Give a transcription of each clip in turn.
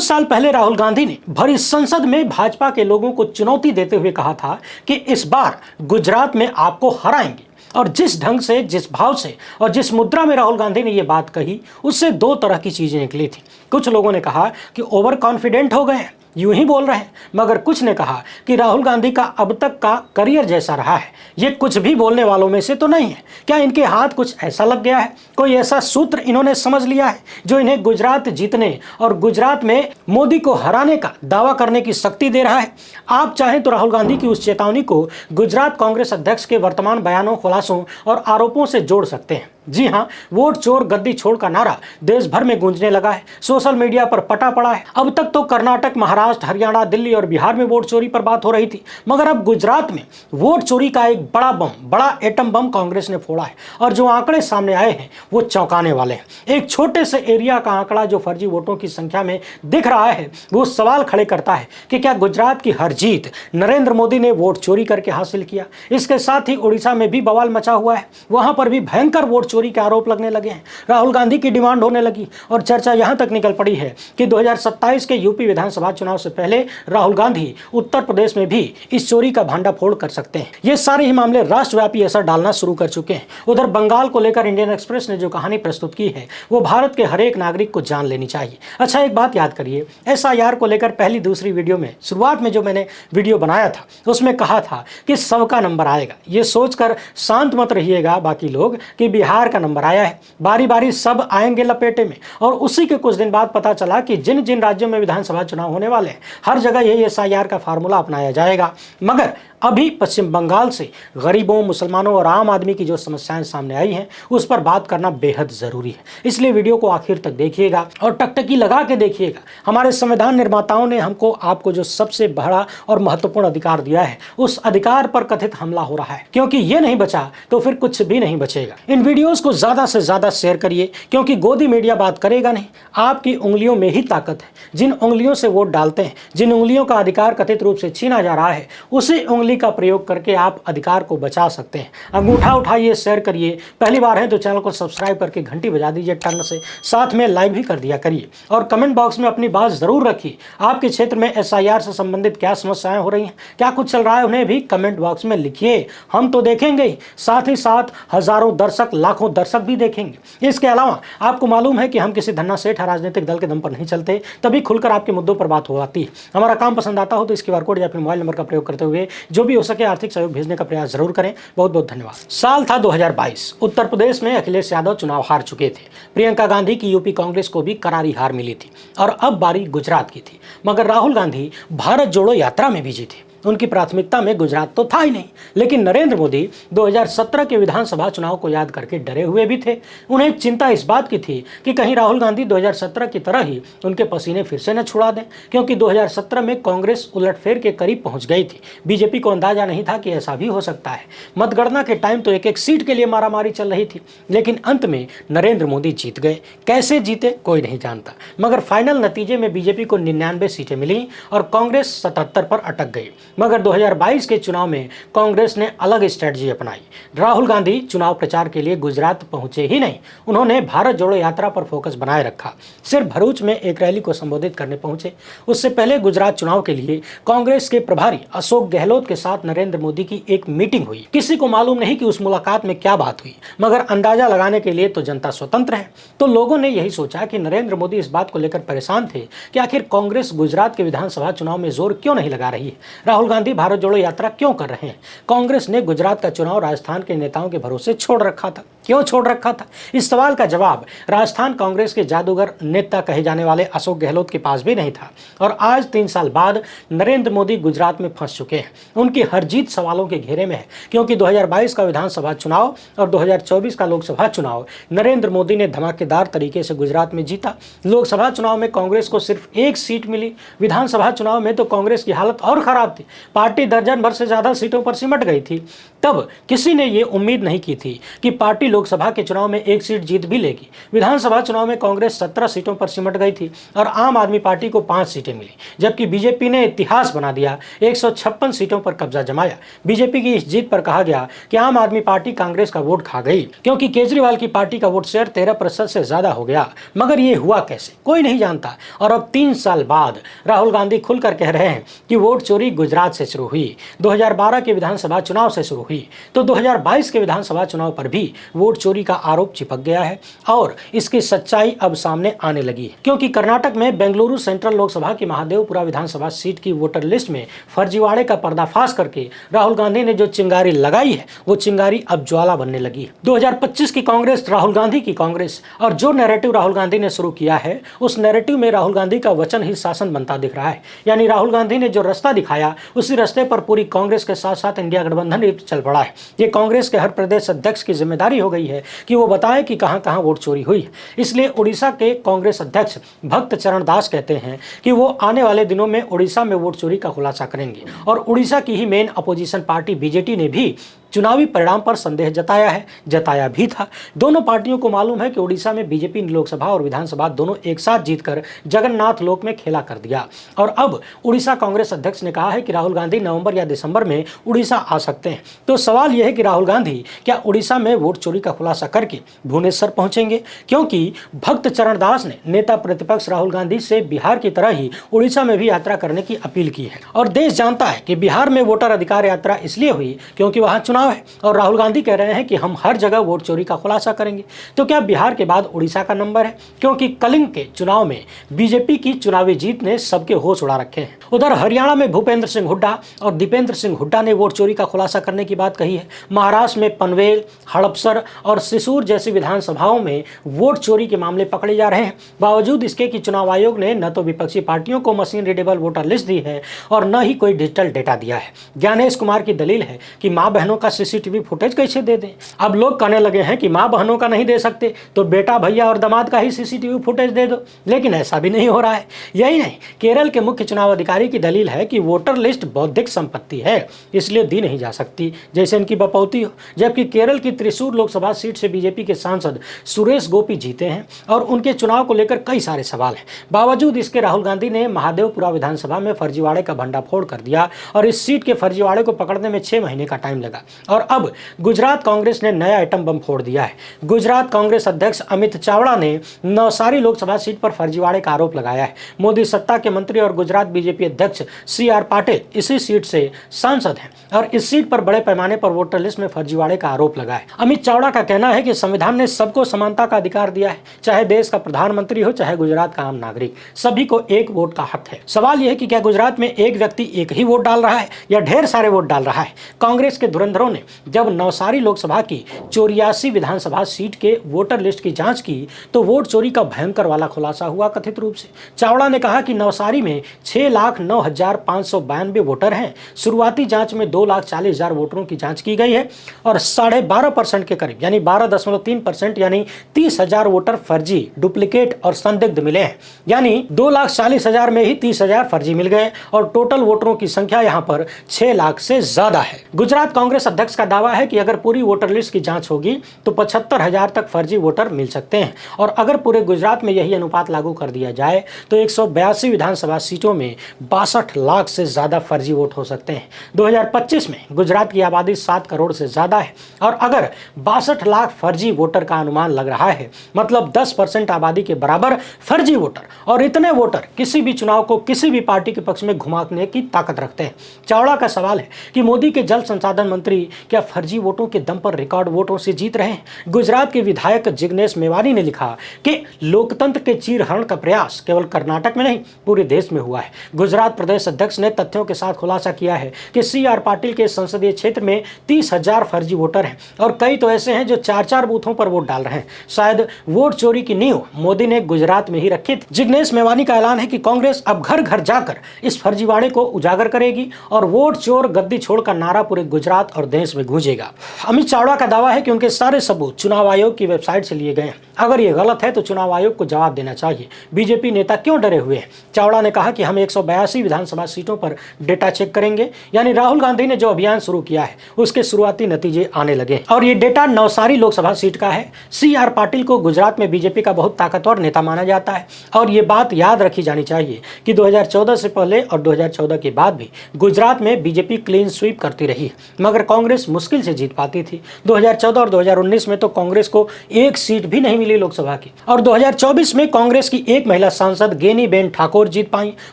कुछ साल पहले राहुल गांधी ने भरी संसद में भाजपा के लोगों को चुनौती देते हुए कहा था कि इस बार गुजरात में आपको हराएंगे। और जिस ढंग से, जिस भाव से और जिस मुद्रा में राहुल गांधी ने यह बात कही, उससे दो तरह की चीजें निकली थी। कुछ लोगों ने कहा कि ओवर कॉन्फिडेंट हो गए हैं, यूं ही बोल रहे हैं, मगर कुछ ने कहा कि राहुल गांधी का अब तक का करियर जैसा रहा है, ये कुछ भी बोलने वालों में से तो नहीं है। क्या इनके हाथ कुछ ऐसा लग गया है, कोई ऐसा सूत्र इन्होंने समझ लिया है जो इन्हें गुजरात जीतने और गुजरात में मोदी को हराने का दावा करने की शक्ति दे रहा है? आप चाहें तो राहुल गांधी की उस चेतावनी को गुजरात कांग्रेस अध्यक्ष के वर्तमान बयानों, खुलासों और आरोपों से जोड़ सकते हैं। जी हां, वोट चोर गद्दी छोड़ का नारा देश भर में गूंजने लगा है, सोशल मीडिया पर पटा पड़ा है। अब तक तो कर्नाटक, महाराष्ट्र, हरियाणा, दिल्ली और बिहार में वोट चोरी पर बात हो रही थी, मगर अब गुजरात में वोट चोरी का एक बड़ा बम, बड़ा एटम बम कांग्रेस ने फोड़ा है। और जो आंकड़े सामने आए हैं वो चौंकाने वाले हैं। एक छोटे से एरिया का आंकड़ा जो फर्जी वोटों की संख्या में दिख रहा है, वो सवाल खड़े करता है कि क्या गुजरात की हर जीत नरेंद्र मोदी ने वोट चोरी करके हासिल किया? इसके साथ ही उड़ीसा में भी बवाल मचा हुआ है, वहां पर भी भयंकर वोट चोरी के आरोप लगने लगे हैं। राहुल गांधी की डिमांड होने लगी और चर्चा यहां तक निकल पड़ी है कि 2027 के यूपी विधानसभा चुनाव से पहले राहुल गांधी उत्तर प्रदेश में भी इस चोरी का भांडाफोड़ कर सकते हैं। ये सारे ही मामले राष्ट्रव्यापी असर डालना शुरू कर चुके हैं। उधर बंगाल को लेकर इंडियन एक्सप्रेस ने जो कहानी प्रस्तुत की है, वो भारत के हर एक नागरिक को जान लेनी चाहिए। अच्छा, एक बात याद करिए, SIR को लेकर पहली दूसरी वीडियो में, शुरुआत में जो मैंने वीडियो बनाया था, उसमें कहा था कि सबका नंबर आएगा। ये सोचकर शांत मत रहिएगा बाकी लोग कि बिहार का नंबर आया है, बारी बारी सब आएंगे लपेटे में। और उसी के कुछ दिन बाद पता चला कि जिन जिन राज्यों में विधानसभा चुनाव होने वाले हैं, हर जगह यही SIR का फार्मूला अपनाया जाएगा। मगर अभी पश्चिम बंगाल से गरीबों, मुसलमानों और आम आदमी की जो समस्याएं सामने आई हैं, उस पर बात करना बेहद जरूरी है। इसलिए वीडियो को आखिर तक देखिएगा और टकटकी लगा के देखिएगा। हमारे संविधान निर्माताओं ने हमको, आपको जो सबसे बड़ा और महत्वपूर्ण अधिकार दिया है, उस अधिकार पर कथित हमला हो रहा है। क्योंकि ये नहीं बचा तो फिर कुछ भी नहीं बचेगा। इन वीडियोस को ज्यादा से ज्यादा शेयर करिए, क्योंकि गोदी मीडिया बात करेगा नहीं। आपकी उंगलियों में ही ताकत है। जिन उंगलियों से वोट डालते हैं, जिन उंगलियों का अधिकार कथित रूप से छीना जा रहा है, उसी उंगली का प्रयोग करके आप अधिकार को बचा सकते हैं। अंगूठा उठाइए, शेयर करिए। पहली बार है तो चैनल को सब्सक्राइब करके घंटी बजा दीजिए टंग से, साथ में लाइक भी कर दिया करिए। और कमेंट बॉक्स में अपनी बात जरूर रखिए। आपके क्षेत्र में SIR से संबंधित क्या समस्याएं हो रही हैं, क्या कुछ चल रहा है, उन्हें भी कमेंट बॉक्स में लिखिए। हम तो देखेंगे ही, साथ ही साथ हजारों दर्शक, लाखों दर्शक भी देखेंगे। इसके अलावा आपको मालूम है कि हम किसी धन्ना सेठ राजनीतिक दल के दम पर नहीं चलते, तभी खुलकर आपके मुद्दों पर बात हो आती है। हमारा काम पसंद आता हो तो इस QR कोड या फिर मोबाइल नंबर का प्रयोग करते हुए जो भी हो सके आर्थिक सहयोग भेजने का प्रयास जरूर करें। बहुत बहुत धन्यवाद। साल था 2022। उत्तर प्रदेश में अखिलेश यादव चुनाव हार चुके थे। प्रियंका गांधी की यूपी कांग्रेस को भी करारी हार मिली थी और अब बारी गुजरात की थी। मगर राहुल गांधी भारत जोड़ो यात्रा में बिजी थे। उनकी प्राथमिकता में गुजरात तो था ही नहीं। लेकिन नरेंद्र मोदी 2017 के विधानसभा चुनाव को याद करके डरे हुए भी थे। उन्हें चिंता इस बात की थी कि कहीं राहुल गांधी 2017 की तरह ही उनके पसीने फिर से न छुड़ा दें, क्योंकि 2017 में कांग्रेस उलटफेर के करीब पहुंच गई थी। बीजेपी को अंदाजा नहीं था कि ऐसा भी हो सकता है। मतगणना के टाइम तो एक एक सीट के लिए मारामारी चल रही थी, लेकिन अंत में नरेंद्र मोदी जीत गए। कैसे जीते कोई नहीं जानता, मगर फाइनल नतीजे में बीजेपी को 99 सीटें मिली और कांग्रेस 77 पर अटक गई। मगर 2022 के चुनाव में कांग्रेस ने अलग स्ट्रेटजी अपनाई। राहुल गांधी चुनाव प्रचार के लिए गुजरात पहुंचे ही नहीं, उन्होंने भारत जोड़ो यात्रा पर फोकस बनाए रखा। सिर्फ भरूच में एक रैली को संबोधित करने पहुंचे। उससे पहले गुजरात चुनाव के लिए कांग्रेस के प्रभारी अशोक गहलोत के साथ नरेंद्र मोदी की एक मीटिंग हुई। किसी को मालूम नहीं कि उस मुलाकात में क्या बात हुई, मगर अंदाजा लगाने के लिए तो जनता स्वतंत्र है। तो लोगों ने यही सोचा कि नरेंद्र मोदी इस बात को लेकर परेशान थे कि आखिर कांग्रेस गुजरात के विधानसभा चुनाव में जोर क्यों नहीं लगा रही है, राहुल गांधी भारत जोड़ो यात्रा क्यों कर रहे हैं। कांग्रेस ने गुजरात का चुनाव राजस्थान के नेताओं के भरोसे छोड़ रखा था। क्यों छोड़ रखा था? इस सवाल का जवाब राजस्थान कांग्रेस के जादूगर नेता कहे जाने वाले अशोक गहलोत के पास भी नहीं था। और आज 3 साल बाद नरेंद्र मोदी गुजरात में फंस चुके हैं। उनकी हर जीत सवालों के घेरे में है, क्योंकि 2022 का विधानसभा चुनाव और 2024 का लोकसभा चुनाव नरेंद्र मोदी ने धमाकेदार तरीके से गुजरात में जीता। लोकसभा चुनाव में कांग्रेस को सिर्फ 1 सीट मिली। विधानसभा चुनाव में तो कांग्रेस की हालत और खराब थी। पार्टी दर्जन भर से ज्यादा सीटों पर सिमट गई थी। तब किसी ने ये उम्मीद नहीं की थी कि पार्टी लोकसभा के चुनाव में एक सीट जीत भी लेगी। विधानसभा चुनाव में कांग्रेस 17 सीटों पर सिमट गई थी और आम आदमी पार्टी को 5 सीटें मिली, जबकि बीजेपी ने इतिहास बना दिया, 156 सीटों पर कब्जा जमाया। बीजेपी की इस जीत पर कहा गया कि आम आदमी पार्टी कांग्रेस का वोट खा गई, क्योंकि केजरीवाल की पार्टी का वोट शेयर 13% से ज्यादा हो गया। मगर ये हुआ कैसे, कोई नहीं जानता। और अब 3 साल बाद राहुल गांधी खुलकर कह रहे हैं कि वोट चोरी गुजरात से शुरू हुई, 2012 के विधानसभा चुनाव से शुरू हुई, तो 2022 के विधानसभा चुनाव पर भी वोट चोरी का आरोप चिपक गया है और इसकी सच्चाई अब सामने आने लगी है। क्योंकि कर्नाटक में बेंगलुरु सेंट्रल लोकसभा की महादेवपुरा विधानसभा सीट की वोटर लिस्ट में फर्जीवाड़े का पर्दाफाश करके राहुल गांधी ने जो चिंगारी लगाई है, वो चिंगारी अब ज्वाला बनने लगी है। 2025 की कांग्रेस राहुल गांधी की कांग्रेस, और जो नैरेटिव राहुल गांधी ने शुरू किया है, उस नैरेटिव में राहुल गांधी का वचन ही शासन बनता दिख रहा है। यानी राहुल गांधी ने जो रास्ता दिखाया, उसी रास्ते पर पूरी कांग्रेस के साथ साथ इंडिया गठबंधन भी चल पड़ा है। ये कांग्रेस के हर प्रदेश अध्यक्ष की जिम्मेदारी हो गई है कि वो बताएं कि कहां कहां वोट चोरी हुई है। इसलिए उड़ीसा के कांग्रेस अध्यक्ष भक्त चरण दास कहते हैं कि वो आने वाले दिनों में उड़ीसा में वोट चोरी का खुलासा करेंगे। और उड़ीसा की ही मेन अपोजिशन पार्टी बीजेटी ने भी चुनावी परिणाम पर संदेह जताया भी था। दोनों पार्टियों को मालूम है कि उड़ीसा में बीजेपी ने लोकसभा और विधानसभा दोनों एक साथ जीतकर जगन्नाथ लोक में खेला कर दिया। और अब उड़ीसा कांग्रेस अध्यक्ष ने कहा है कि राहुल गांधी नवंबर या दिसंबर में उड़ीसा आ सकते हैं। तो सवाल यह है कि राहुल गांधी क्या उड़ीसा में वोट चोरी का खुलासा करके भुवनेश्वर पहुंचेंगे? क्योंकि भक्त चरण दास ने नेता प्रतिपक्ष राहुल गांधी से बिहार की तरह ही उड़ीसा में भी यात्रा करने की अपील की है। और देश जानता है कि बिहार में वोटर अधिकार यात्रा इसलिए हुई क्योंकि वहां चुनाव है और राहुल गांधी कह रहे हैं कि हम हर जगह वोट चोरी का खुलासा करेंगे। तो क्या बिहार के बाद उड़ीसा का नंबर है? क्योंकि कलिंग के चुनाव में बीजेपी की चुनावी जीत ने सबके होश उड़ा रखे हैं। उधर हरियाणा में भूपेंद्र सिंह हुड्डा और दीपेंद्र सिंह हुड्डा ने वोट चोरी का खुलासा करने की बात कही है। महाराष्ट्र में पनवेल, हड़पसर और सिसूर जैसी विधानसभाओं में वोट चोरी के मामले पकड़े जा रहे हैं। बावजूद इसके कि चुनाव आयोग ने न तो विपक्षी पार्टियों को मशीन रीडेबल वोटर लिस्ट दी है और न ही कोई डिजिटल डेटा दिया है। ज्ञानेश कुमार की दलील है कि मां बहनों का सीसीटीवी फुटेज कैसे दे दें। अब लोग कहने लगे हैं कि मां बहनों का नहीं दे सकते तो बेटा, भैया और दामाद का ही सीसीटीवी फुटेज दे दो, लेकिन ऐसा भी नहीं हो रहा है। यही नहीं, केरल के मुख्य चुनाव अधिकारी की दलील है कि वोटर लिस्ट बौद्धिक संपत्ति है, इसलिए दी नहीं जा सकती, जैसे इनकी बपौती हो। जबकि केरल की त्रिशूर लोकसभा सीट से बीजेपी के सांसद सुरेश गोपी जीते हैं और उनके चुनाव को लेकर कई सारे सवाल हैं। बावजूद इसके राहुल गांधी ने महादेवपुरा विधानसभा में फर्जीवाड़े का भंडाफोड़ कर दिया और इस सीट के फर्जीवाड़े को पकड़ने में 6 महीने का टाइम लगा। और अब गुजरात कांग्रेस ने नया आइटम बम फोड़ दिया है। गुजरात कांग्रेस अध्यक्ष अमित चावड़ा ने नवसारी लोकसभा सीट पर फर्जीवाड़े का आरोप लगाया है। मोदी सत्ता के मंत्री और गुजरात बीजेपी अध्यक्ष CR पाटिल इसी सीट से सांसद हैं और इस सीट पर बड़े पैमाने पर वोटर लिस्ट में फर्जीवाड़े का आरोप लगा है। अमित चावड़ा का कहना है कि संविधान ने सबको समानता का अधिकार दिया है, चाहे देश का प्रधानमंत्री हो चाहे गुजरात का आम नागरिक, सभी को एक वोट का हक है। सवाल यह है कि क्या गुजरात में एक व्यक्ति एक ही वोट डाल रहा है या ढेर सारे वोट डाल रहा है? कांग्रेस के धुरंधरों ने जब नवसारी लोकसभा की 84 विधानसभा सीट के वोटर लिस्ट की जांच की तो वोट चोरी का भयंकर वाला खुलासा हुआ कथित रूप से। चावड़ा ने कहा कि नवसारी में 6,09,592 वोटर हैं। शुरुआती जांच में 2,40,000 वोटरों की जांच की गई है और 12.5% के करीब यानी 12.3% यानी 30,000 वोटर फर्जी, डुप्लीकेट और संदिग्ध मिले हैं। यानी 2,40,000 में ही 30,000 फर्जी मिल गए और टोटल वोटरों की संख्या यहां पर 6 लाख से ज्यादा है। गुजरात कांग्रेस अध्यक्ष का दावा है कि अगर पूरी वोटर लिस्ट की जांच होगी तो 75,000 तक फर्जी वोटर मिल सकते हैं और अगर पूरे गुजरात में यही अनुपात लागू कर दिया जाए तो 182 विधानसभा सीटों में 62 लाख से ज्यादा फर्जी वोट हो सकते हैं। 2025 में गुजरात की आबादी 7 करोड़ से ज्यादा है और अगर 62 लाख फर्जी वोटर का अनुमान लग रहा है, मतलब 10% आबादी के बराबर फर्जी वोटर, और इतने वोटर किसी भी चुनाव को किसी भी पार्टी के पक्ष में घुमाने की ताकत रखते हैं। चावड़ा का सवाल है कि मोदी के जल संसाधन मंत्री क्या फर्जी वोटों के दम पर रिकॉर्ड वोटों से जीत रहे हैं? गुजरात के विधायक जिग्नेश मेवानी ने लिखा कि लोकतंत्र के चीरहरण का प्रयास केवल कर्नाटक में नहीं पूरे देश में हुआ है। गुजरात प्रदेश अध्यक्ष ने तथ्यों के साथ खुलासा किया है कि CR पाटिल के संसदीय क्षेत्र में 30,000 फर्जी वोटर हैं और कई तो ऐसे हैं जो 4-4 बूथों पर वोट डाल रहे हैं। शायद वोट चोरी की नींव मोदी ने गुजरात में ही रखी थी। जिग्नेश मेवानी का ऐलान है कि कांग्रेस अब घर घर जाकर इस फर्जीवाड़े को उजागर करेगी और वोट चोर गद्दी छोड़ का नारा पूरे गुजरात और प्रदेश में गूंजेगा। अमित चावड़ा का दावा है कि उनके सारे सबूत चुनाव आयोग की वेबसाइट से लिए गए हैं। अगर ये गलत है तो चुनाव आयोग को जवाब देना चाहिए। बीजेपी नेता क्यों डरे हुए हैं? चावड़ा ने कहा कि हम 182 विधानसभा सीटों पर डेटा चेक करेंगे, यानी राहुल गांधी ने जो अभियान शुरू किया है उसके शुरुआती नतीजे आने लगे और ये डेटा नवसारी लोकसभा सीट का है। CR पाटिल को गुजरात में बीजेपी का बहुत ताकतवर नेता माना जाता है और ये बात याद रखी जानी चाहिए कि 2014 से पहले और 2014 के बाद भी गुजरात में बीजेपी क्लीन स्वीप करती रही, मगर कांग्रेस मुश्किल से जीत पाती थी। 2014 और 2019 में तो कांग्रेस को एक सीट भी नहीं मिली लोकसभा की, और 2024 में कांग्रेस की एक महिला सांसद गेनीबेन ठाकुर जीत पाई।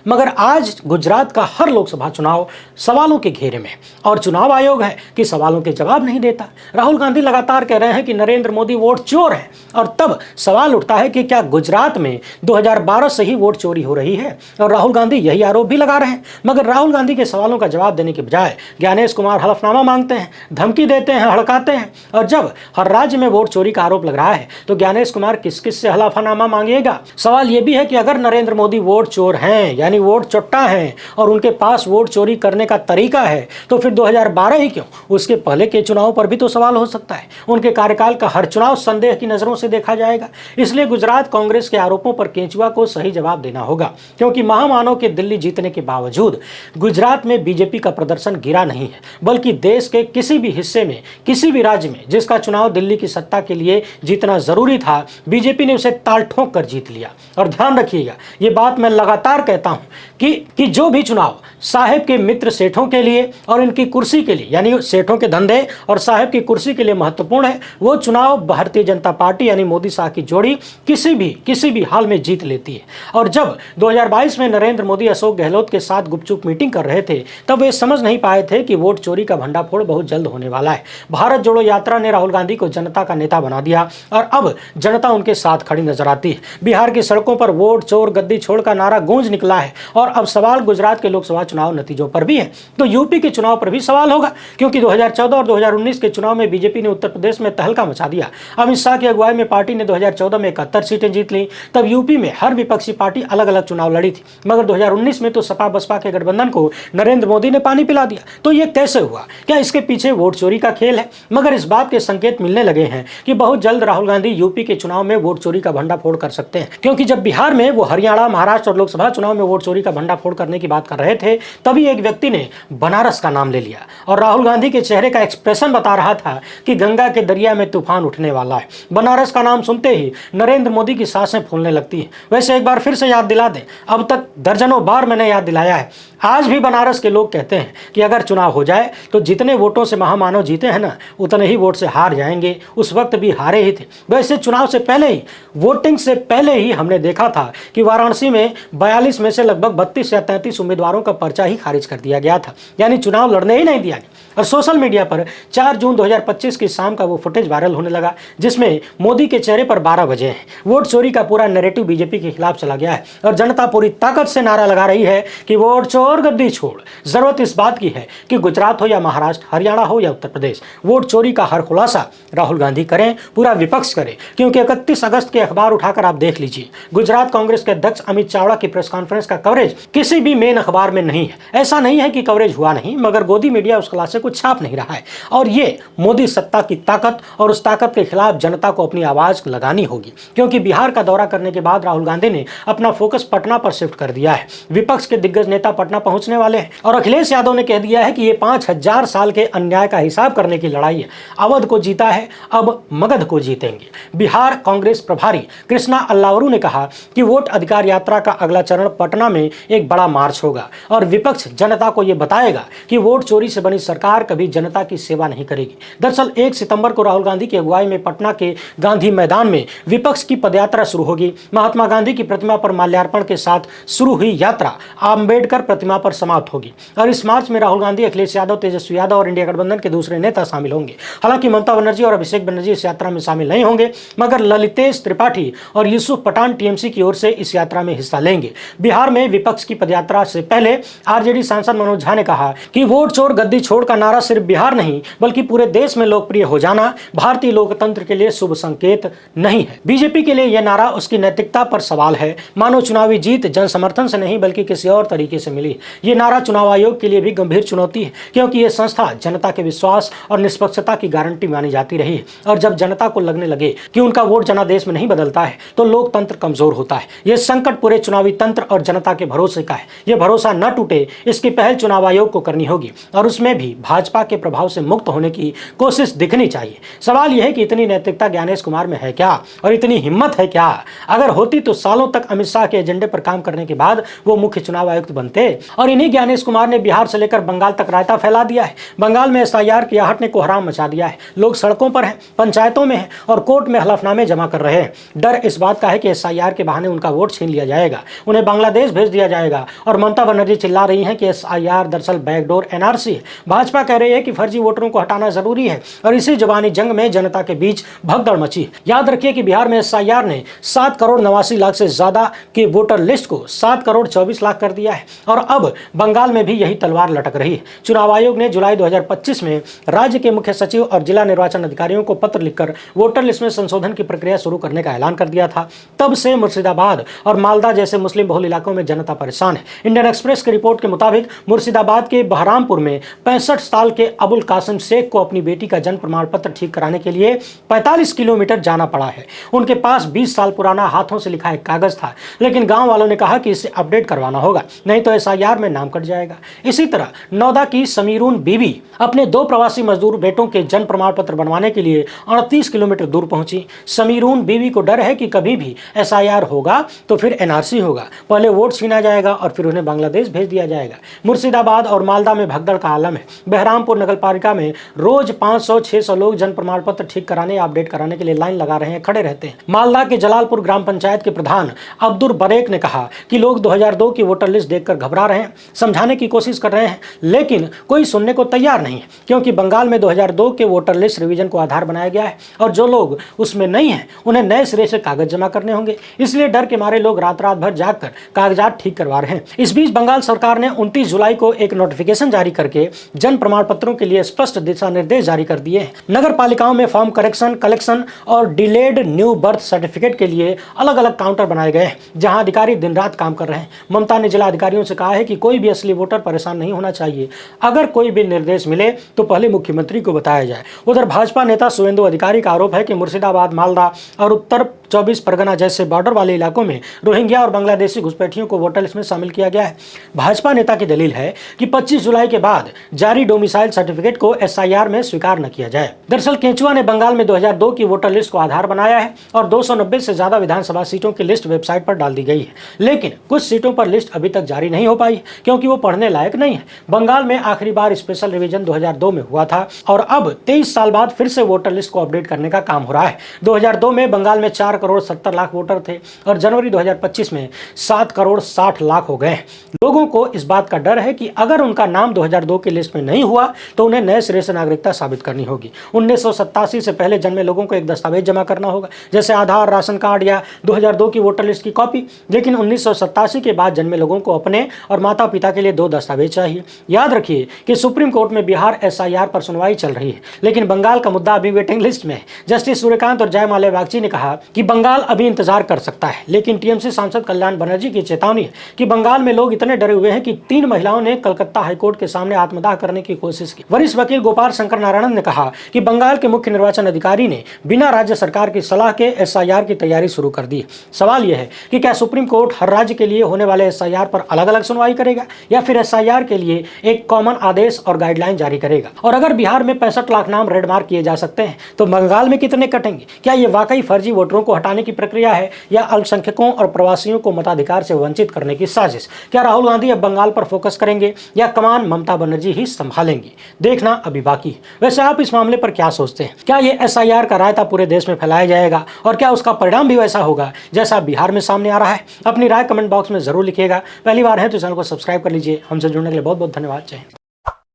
मगर आज गुजरात का हर लोकसभा चुनाव सवालों के घेरे में, और चुनाव आयोग है कि सवालों के जवाब नहीं देता। राहुल गांधी लगातार कह रहे हैं कि नरेंद्र मोदी वोट चोर है, और तब सवाल उठता है कि क्या गुजरात में 2012 से ही वोट चोरी हो रही है? और राहुल गांधी यही आरोप भी लगा रहे हैं। मगर राहुल गांधी के सवालों का जवाब देने के बजाय ज्ञानेश कुमार हलफनामा मांगते हैं, धमकी देते हैं, हड़काते हैं। और जब हर राज्य में वोट चोरी का आरोप लग रहा है तो ज्ञानेश कुमार किस किस से हलफनामा मांगेगा? सवाल यह भी है कि अगर नरेंद्र मोदी वोट चोर हैं, यानी वोट चोट्टा हैं, और उनके पास वोट चोरी करने का तरीका है, तो फिर 2012 ही क्यों, उसके पहले के चुनाव पर भी तो सवाल हो सकता है। उनके कार्यकाल का हर चुनाव संदेह की नजरों से देखा जाएगा। इसलिए गुजरात कांग्रेस के आरोपों पर केंचुआ को सही जवाब देना होगा, क्योंकि महामानव के दिल्ली जीतने के बावजूद गुजरात में बीजेपी का प्रदर्शन गिरा नहीं है, बल्कि देश के किसी भी हिस्से में, किसी भी राज्य में जिसका चुनाव दिल्ली की सत्ता के लिए जीतना जरूरी था, बीजेपी ने उसे ताल ठोक कर जीत लिया। और ध्यान रखिएगा, ये बात मैं लगातार कहता हूं कि जो भी चुनाव साहेब के मित्र सेठों के लिए और इनकी कुर्सी के लिए, यानी सेठों के धंधे और साहेब की कुर्सी के लिए महत्वपूर्ण है, वो चुनाव भारतीय जनता पार्टी यानी मोदी शाह की जोड़ी किसी भी हाल में जीत लेती है। और जब 2022 में नरेंद्र मोदी अशोक गहलोत के साथ गुपचुप मीटिंग कर रहे थे, तब वे समझ नहीं पाए थे कि वोट चोरी का भंडाफोड़ बहुत जल्द होने वाला है। भारत जोड़ो यात्रा ने राहुल गांधी को जनता का नेता बना दिया और अब जनता उनके साथ खड़ी नजर आती है। बिहार की सड़कों पर वोट चोर गद्दी छोड़ का नारा गूंज निकला है और अब सवाल गुजरात के लोकसभा चुनाव नतीजों पर भी है, तो यूपी के चुनाव पर भी सवाल होगा, क्योंकि 2014 और 2019 के चुनाव में बीजेपी ने उत्तर प्रदेश में तहलका मचा दिया। अमित शाह की अगुवाई में पार्टी ने 2014 में 71 सीटें जीत ली। तब यूपी में हर विपक्षी पार्टी अलग अलग चुनाव लड़ी थी, मगर 2019 में तो सपा बसपा के गठबंधन को नरेंद्र मोदी ने पानी पिला दिया। तो ये कैसे हुआ? क्या इसके पीछे वोट चोरी का खेल है? मगर इस बात के संकेत मिलने लगे हैं कि बहुत जल्द राहुल गांधी यूपी के चुनाव में वोट चोरी का भंडाफोड़ कर सकते हैं, क्योंकि जब बिहार में वो हरियाणा, महाराष्ट्र और लोकसभा चुनाव में वोट चोरी का भंडाफोड़ करने की बात कर रहे थे, तभी एक व्यक्ति ने बनारस का नाम ले लिया और राहुल गांधी के चेहरे का एक्सप्रेशन बता रहा था कि गंगा के दरिया में तूफान उठने वाला है। बनारस का नाम सुनते ही नरेंद्र मोदी की सांसें फूलने लगती हैं। वैसे एक बार फिर से याद दिला दें, अब तक दर्जनों बार मैंने याद दिलाया है, आज भी बनारस के लोग कहते हैं कि अगर चुनाव हो जाए तो जितने वोटों से महामानव जीते हैं ना, उतने ही वोट से हार जाएंगे। उस वक्त भी हारे ही थे। वैसे चुनाव से पहले ही, वोटिंग से पहले ही हमने देखा था कि वाराणसी में 42 में से लगभग 32 या 33 उम्मीदवारों का पर्चा ही खारिज कर दिया गया था, यानी चुनाव लड़ने ही नहीं दिया गया। और सोशल मीडिया पर 4 जून 2025 की शाम का वो फुटेज वायरल होने लगा जिसमें मोदी के चेहरे पर 12 बजे हैं। वोट चोरी का पूरा नैरेटिव बीजेपी के खिलाफ चला गया है और जनता पूरी ताकत से नारा लगा रही है कि वोट चोर गद्दी छोड़। जरूरत इस बात की है कि गुजरात हो या महाराष्ट्र, हरियाणा हो या उत्तर प्रदेश, वोट चोरी का हर खुलासा राहुल गांधी करें, पूरा विपक्ष करे, क्योंकि 31 अगस्त के अखबार उठाकर आप देख लीजिए, गुजरात कांग्रेस के अध्यक्ष अमित चावड़ा की प्रेस कॉन्फ्रेंस का कवरेज किसी भी मेन अखबार में नहीं है। ऐसा नहीं है कि कवरेज हुआ नहीं, मगर गोदी मीडिया उस खुलासे को छाप नहीं रहा है। और ये मोदी सत्ता की ताकत और उस ताकत के खिलाफ जनता को अपनी आवाज लगानी होगी, क्योंकि बिहार का दौरा करने के बाद राहुल गांधी ने अपना फोकस पटना पर शिफ्ट कर दिया है। विपक्ष के दिग्गज नेता पटना पहुंचने वाले हैं और अखिलेश यादव ने कह दिया है कि ये 5000 साल के अन्याय का हिसाब करने की लड़ाई है। अवध को जीता है, अब मगध को जीतेंगे। बिहार कांग्रेस प्रभारी कृष्णा अल्लावरू ने कहा कि वोट अधिकार यात्रा का अगला चरण पटना में एक बड़ा मार्च होगा और विपक्ष जनता को यह बताएगा कि वोट चोरी से बनी सरकार कभी जनता की सेवा नहीं करेगी। दरअसल 1 सितंबर को राहुल गांधी की अगुवाई में पटना के गांधी मैदान में विपक्ष की पदयात्रा शुरू होगी। महात्मा गांधी की प्रतिमा पर माल्यार्पण के साथ शुरू हुई यात्रा अंबेडकर प्रतिमा पर समाप्त होगी और इस मार्च में राहुल गांधी, अखिलेश यादव, तेजस्वी यादव और इंडिया गठबंधन के दूसरे नेता शामिल होंगे। हालांकि ममता बनर्जी और अभिषेक बनर्जी इस यात्रा में शामिल नहीं होंगे, मगर ललितेश त्रिपाठी और यूसुफ पठान टीएमसी की ओर से इस यात्रा में हिस्सा लेंगे। बिहार में विपक्ष की पदयात्रा से पहले आरजेडी सांसद मनोज झा ने कहा कि वोट चोर गद्दी छोड़ का नारा सिर्फ बिहार नहीं बल्कि पूरे देश में लोकप्रिय हो जाना भारतीय लोकतंत्र के लिए शुभ संकेत नहीं है। बीजेपी के लिए यह नारा उसकी नैतिकता पर सवाल है, मानो चुनावी जीत जन समर्थन से नहीं बल्कि किसी और तरीके से मिली। ये नारा चुनाव आयोग के लिए भी गंभीर चुनौती है, क्योंकि यह संस्था जनता के विश्वास और निष्पक्षता की गारंटी मानी जाती रही है। और जब जनता को लगने लगे कि उनका वोट जनादेश में नहीं बदलता है तो लोकतंत्र कमजोर होता है। यह संकट पूरे चुनावी तंत्र और जनता के भरोसे का है। यह भरोसा न टूटे, इसकी पहल चुनाव आयोग को करनी होगी और उसमें भी भाजपा के प्रभाव से मुक्त होने की कोशिश दिखनी चाहिए। सवाल यह है कि इतनी नैतिकता ज्ञानेश कुमार में है क्या और इतनी हिम्मत है क्या? अगर होती तो सालों तक अमित शाह के एजेंडे पर काम करने के बाद वो मुख्य चुनाव आयुक्त बनते। और इन्हीं ज्ञानेश कुमार ने बिहार से लेकर बंगाल तक रायता फैला दिया है। बंगाल में एसआईआर की आहट ने कोहराम मचा दिया है। लोग सड़कों पर हैं, पंचायतों में हैं और कोर्ट में हलफनामे जमा कर रहे हैं। डर इस बात का है कि एसआईआर के बहाने उनका वोट छीन लिया जाएगा, उन्हें बांग्लादेश भेज दिया जाएगा। और ममता बनर्जी चिल्ला रही हैं कि एसआईआर दरअसल बैकडोर एनआरसी है। भाजपा कह रही है कि फर्जी वोटरों को हटाना जरूरी है और इसी जुबानी जंग में जनता के बीच भगदड़ मची। याद रखिए कि बिहार में एसआईआर ने 7 करोड़ 89 लाख से ज्यादा के वोटर लिस्ट को 7 करोड़ 24 लाख कर दिया है और अब बंगाल में भी यही तलवार लटक रही है। चुनाव आयोग ने जुलाई 2025 में राज्य के मुख्य सचिव और जिला निर्वाचन अधिकारियों को पत्र लिखकर वोटर लिस्ट में संशोधन की प्रक्रिया शुरू करने का ऐलान कर दिया था। तब से मुर्शिदाबाद और मालदा जैसे मुस्लिम बहुल इलाकों में जनता परेशान है। इंडियन एक्सप्रेस की रिपोर्ट के मुताबिक मुर्शिदाबाद के बहरामपुर में 65 साल के अबुल कासिम शेख को अपनी बेटी का जन्म प्रमाण पत्र ठीक कराने के लिए 45 किलोमीटर जाना पड़ा है। उनके पास 20 साल पुराना हाथों से लिखा एक कागज था, लेकिन गांव वालों ने कहा कि इसे अपडेट करवाना होगा, नहीं तो एसआईआर में नाम कट जाएगा। इसी तरह नौदा की समीरून बीबी अपने 2 प्रवासी मजदूर बेटों के जन्म प्रमाण पत्र बनवाने के लिए 38 किलोमीटर दूर पहुंची। समीरून बीबी को डर है कि कभी भी एसआईआर होगा तो फिर एनआरसी होगा, पहले वोट छीना जाएगा और फिर उन्हें बांग्लादेश भेज दिया जाएगा। मुर्शिदाबाद और मालदा में भगदड़ का आलम है। बहरामपुर नगरपालिका में रोज 500-600 लोग जन्म प्रमाण पत्र ठीक कराने या अपडेट कराने के लिए लाइन लगा रहे हैं, खड़े रहते हैं। मालदा के जलालपुर ग्राम पंचायत के प्रधान अब्दुल बरेक ने कहा कि लोग 2002 की वोटर लिस्ट देखकर घबरा रहे हैं, समझाने की कोशिश कर रहे हैं, लेकिन कोई सुनने को तैयार नहीं है, क्योंकि बंगाल में 2002 के वोटर लिस्ट रिवीजन को आधार बनाया गया है और जो लोग उसमें नहीं हैं उन्हें नए सिरे से कागज जमा करने होंगे। इसलिए डर के मारे लोग रात भर जागकर कागजात ठीक करवा रहे हैं। इस बीच बंगाल सरकार ने 29 जुलाई को एक नोटिफिकेशन जारी करके जन्म प्रमाण पत्रों के लिए स्पष्ट दिशा निर्देश जारी कर दिए हैं। नगर पालिकाओं में फॉर्म करेक्शन, कलेक्शन और डिलेड न्यू बर्थ सर्टिफिकेट के लिए अलग अलग काउंटर बनाए गए हैं, जहां अधिकारी दिन रात काम कर रहे हैं। ममता ने जिला अधिकारियों से कहा है कि कोई भी असली वोटर परेशान नहीं होना चाहिए। अगर कोई भी निर्देश मिले तो पहले मुख्यमंत्री को बताया जाए। उधर भाजपा नेता शुवेंदु अधिकारी का आरोप है कि मुर्शिदाबाद, मालदा और उत्तर 24 परगना जैसे बॉर्डर वाले इलाकों में रोहिंग्या और बांग्लादेशी घुसपैठियों को वोटर लिस्ट में शामिल किया गया है। भाजपा नेता की दलील है कि 25 जुलाई के बाद जारी डोमिसाइल सर्टिफिकेट को एसआईआर में स्वीकार न किया जाए। दरअसल केंचुआ ने बंगाल में 2002 की वोटर लिस्ट को आधार बनाया है और 290 से ज्यादा विधानसभा सीटों की लिस्ट वेबसाइट पर डाल दी गई है, लेकिन कुछ सीटों पर लिस्ट अभी तक जारी नहीं हो पाई क्योंकि वो पढ़ने लायक नहीं है। बंगाल में आखिरी बार स्पेशल रिवीजन 2002 में हुआ था और अब 23 साल बाद फिर से वोटर लिस्ट को अपडेट करने का काम हो रहा है। 2002 में बंगाल में 4 करोड़ 70 लाख वोटर थे और जनवरी 2025 में 7 करोड़ 60 लाख हो गए। लोगों को इस बात का डर है कि अगर उनका नाम 2002 की लिस्ट में नहीं हुआ तो उन्हें नए सिरे से नागरिकता साबित करनी होगी। 1987 से पहले जन्मे लोगों को एक दस्तावेज जमा करना होगा, जैसे आधार, राशन कार्ड या 2002 की वोटर लिस्ट की कॉपी। लेकिन 1987 के बाद जन्मे लोगों को अपने और माता पिता के लिए 2 दस्तावेज चाहिए। याद रखिए कि सुप्रीम कोर्ट में बिहार एसआईआर पर सुनवाई चल रही है, लेकिन बंगाल का मुद्दा अभी वेटिंग लिस्ट में है। जस्टिस सूर्यकांत और जयमाल्या बागची ने कहा कि बंगाल अभी इंतजार कर सकता है, लेकिन टीएमसी सांसद कल्याण बनर्जी की चेतावनी है कि बंगाल में लोग इतने डरे हुए हैं कि 3 महिलाओं ने कलकत्ता हाईकोर्ट के सामने आत्मदाह करने की कोशिश की। वरिष्ठ वकील गोपाल शंकर नारायण ने कहा कि बंगाल के मुख्य निर्वाचन अधिकारी ने बिना राज्य सरकार की सलाह के एसआईआर की तैयारी शुरू कर दी है। सवाल यह है कि क्या सुप्रीम कोर्ट हर राज्य के लिए होने वाले एसआईआर पर अलग अलग सुनवाई करेगा या फिर एसआईआर के लिए एक कॉमन आदेश और गाइडलाइन जारी करेगा? और अगर बिहार में 65 लाख नाम रेड मार्क किए जा सकते हैं तो बंगाल में कितने कटेंगे? क्या ये वाकई फर्जी वोटरों को हटाने की प्रक्रिया है या अल्पसंख्यकों और प्रवासियों को मताधिकार से वंचित करने की साजिश? क्या राहुल गांधी अब बंगाल पर फोकस करेंगे या कमान ममता बनर्जी ही संभालेंगी? देखना अभी बाकी। वैसे आप इस मामले पर क्या सोचते हैं? क्या ये एसआईआर का रायता पूरे देश में फैलाया जाएगा और क्या उसका परिणाम भी वैसा होगा जैसा बिहार में सामने आ रहा है? अपनी राय कमेंट बॉक्स में जरूर लिखिएगा। पहली बार है तो चैनल को सब्सक्राइब कर लीजिए। हमसे जुड़ने के लिए बहुत बहुत धन्यवाद। जय हिंद।